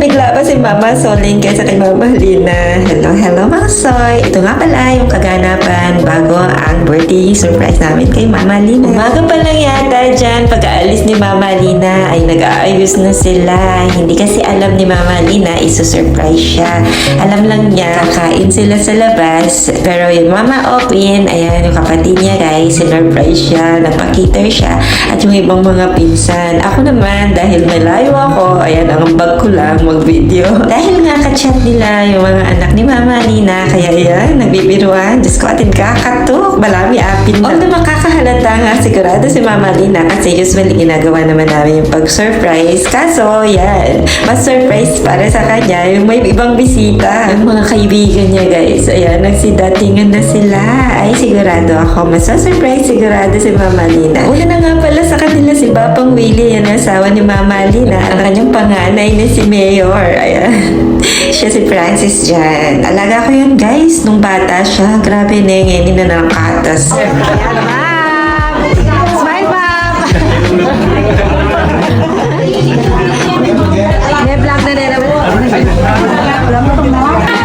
nabigla pa si Mama Soling kaysa kay Mama Lina. Hello mga soy. Ito nga pala yung kaganapan bago ang birthday surprise namin kay Mama Lina. Umaga pa lang yata dyan, pag-aalis ni Mama Lina ay nag-aayos na sila. Hindi kasi alam ni Mama Lina, iso-surprise siya. Alam lang niya, kakain sila sa labas. Pero yung Mama Opin, ayan yung kapatid niya guys, sinurprise siya, nagpa-cater siya. At yung ibang mga pinsan. Ako naman, dahil malayo ako, ayan, ang bag ko lang mag-video. Dahil nga ka-chat nila yung mga anak ni Mama Lina, kaya yan, nagbibiruan. Diyos ko, atin kakatok. Malami apin na. Although makakahalata nga sigurado si Mama Lina kasi usually ginagawa naman namin yung pag-surprise. Kaso, yan, mas surprise para sa kanya yung may ibang bisita. Yung mga kaibigan niya guys, ayan, nagsidatingan na sila. Ay, sigurado ako, mas-surprise sigurado si Mama Lina. Una na nga pala sa kanila si Papang Willie, yan ang asawa ni Mama Lina. Ang kanyang panganay na si Mayor. Ayan. Siya si Francis dyan. Alaga ko yun guys. Nung bata siya. Grabe na yung na nakakatas. Ayan, ma'am! Smile, ma'am! May vlog na rin. Wala mo itong mga.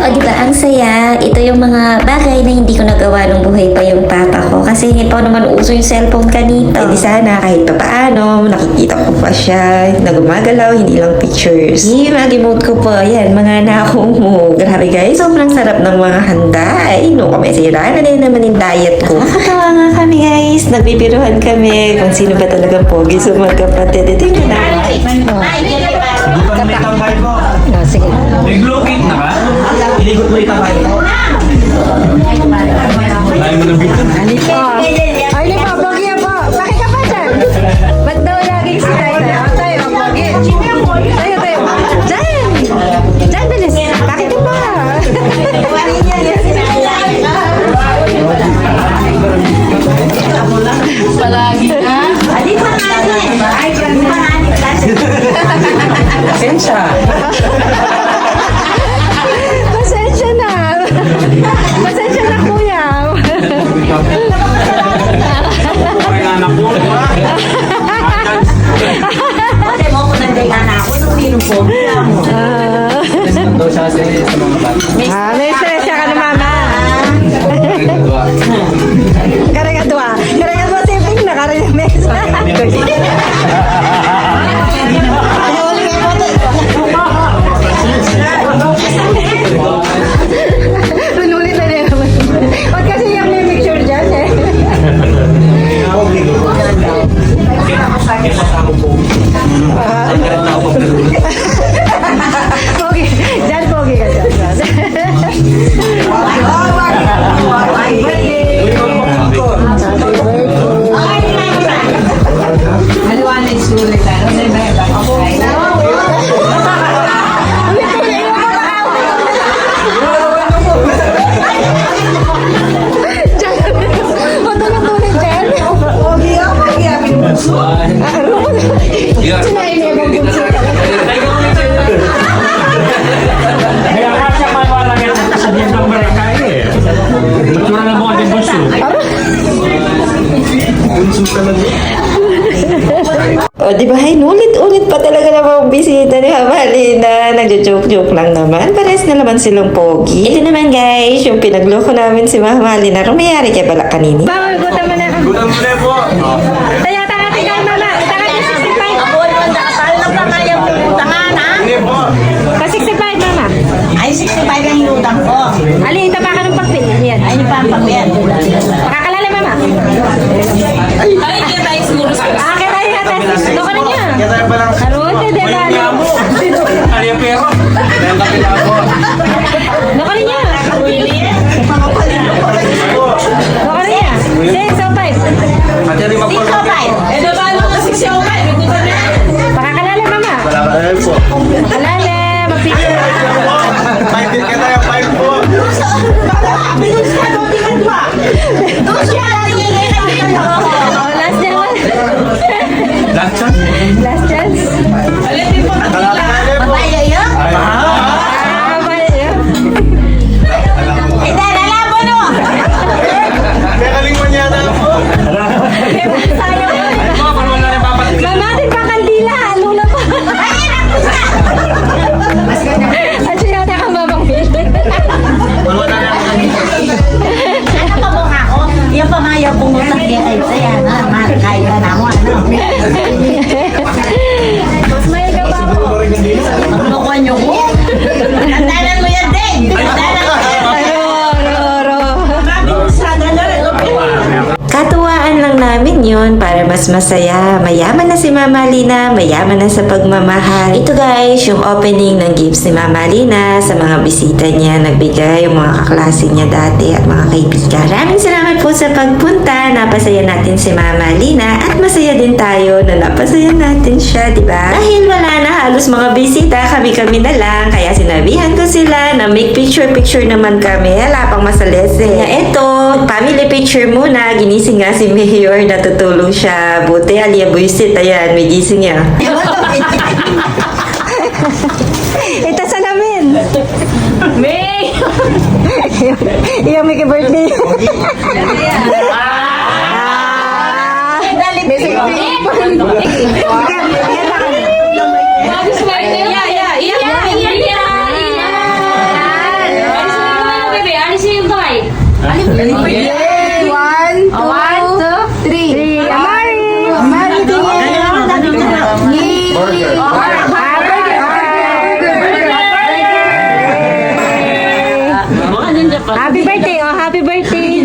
O diba, ang saya. Ito yung mga bagay na hindi ko nagawa nung buhay pa yung papa ko. Kasi hindi pa naman uso yung cellphone kanito. Di sana kahit pa paano, nakikita ko pa siya na gumagalaw, hindi lang pictures. Mag-emote ko po. Yan, mga nakumo. Grabe guys, sobrang sarap ng mga handa. Ay, no, kami sira na din naman yung diet ko. Nakakatawa nga kami guys. Nagbibiruhan kami kung sino ba talagang pogi sa mga kapatid. Ito yung na. Igutan mo itang bahay mo. Sige. Nag-locate na ka? Inigot mo itang bahay mo? Lain mo ng bitan. Halika. Ay, pa, pogi po. Bakit ka pa dyan? Ba't daw laging si tayo? Tayo, pogi. Tayo. Diyan! Diyan, bilis. Bakit ka pa? Palagi na. Adi pa nga ito eh. Ay, grabe pa nga ni klase. Pasensya. Pasensya na. Pasensya na, kuya. Ay, anak mo. Kasi mo ko nagdagan ako nung minupog. Daw siya sa mga bata. May stress ka na, mama. Karega-dua. Karega-dua, siping na. Karega-mesa. Lunulit na niya naman. O, Kaya nga siya mawalan yan sa dindang mereka eh. Matura na mo ang bunso. O, di ba? Ulit-ulit pa talaga na mga bisita ni Mama Lina. Nagjo-joke-joke lang naman. Pares na naman silang pogi. Ito naman, guys, yung pinagloko namin si Mama Lina. Rumayari kay Balak kanini. Bawal, gutom mo na. Gutom mo na po. Tayo, tangating ka, mama. Tangating 65. Abon mo na. Talo lang na kaya utangan, ha? Hindi po. Pa 65, mama. Ay, 65 ang inutang ko. Ali, ito pa ka ng pagpil. Yan. Ay, ni Pampang yan. Pakakalala, mama. Ay, kaya tayo siguro sa Akit tayo natin. Doon ka na niya. Kaya tayo pa lang. Harun, hindi ba? Ano yung pero? Dahil kapila po. Doon ka na niya. Doon ka na niya. Then, so 5. Ate rin magpapalagay. Ikaw ba? Eh, diba mo kasi siya umay? May gusto na. Pakakalala, mama. Wala ka na po. Kalala. Mag-picture. 5 din ka tayo. 5 po. Bilis ka doon, tingnan mo. Doon siya. Oh, last chance. Last chance? Last chance. Alipin po Wala ka na po. Mataya yun? Ah, bali. Eh, dahil alam mo, no? Kaya kalingon niya na po. Ay po, parang wala rin papalit. Mama, din pa kandila. Lula pa. At siya yata kang babang Wala na lang. Ano ka mukha ko? Yung pamayaw pumutak niya kayo sa yan, ha? Kaya na mo, ano? Smile ka pa ako. Ang loko nyo ko. Tandanan mo yan din. Tandanan mo yan. Ro. Sana na rin. Katuwaan lang namin yun para mas masaya. Mayaman na si Mama Lina, mayaman na sa pagmamahal. Ito guys, yung opening ng gifts ni Mama Lina sa mga bisita niya. Nagbigay yung mga kaklase niya dati at mga kaibigan. Maraming salamat po sa pagpunta. Napasaya natin si Mama Lina at masaya din tayo na napasaya natin siya, di ba? Dahil wala na halos mga bisita, kami-kami na lang. Kaya sinabihan ko sila na make picture-picture naman kami. Wala pang masalese. Kaya eto, family picture muna. Ginising nga si Mayor, natutulog siya. Buti, Alia Buisit. Ayan, may gising niya. Ito sa namin. May! Yung Mickey birthday. One, two, three. Amari! Amari, Happy birthday, oh, happy birthday.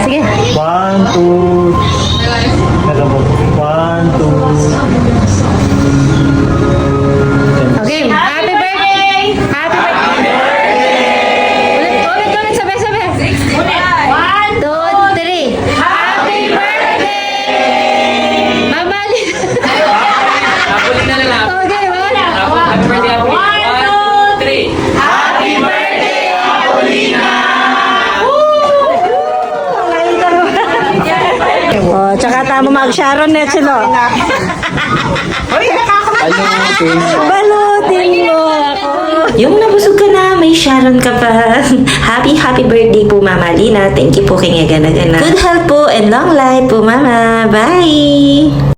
Sige. 1, 2. Nagabot. 1, 2. Okay, happy birthday! Happy birthday! Ulit, sabay-sabay. 1, 2, 3. Happy birthday! Mama, Napulin na lang. okay, wala. Happy birthday, Happy. 1, 2, 3. Happy birthday, Apolina! Oh, tsaka tama mag-Sharon net sila. Balutin mo ako. Yung nabusog ka na, may Sharon ka pa. Happy birthday po, Mama Lina. Thank you po kay Ngagana-gana. Good health po and long life po, Mama. Bye!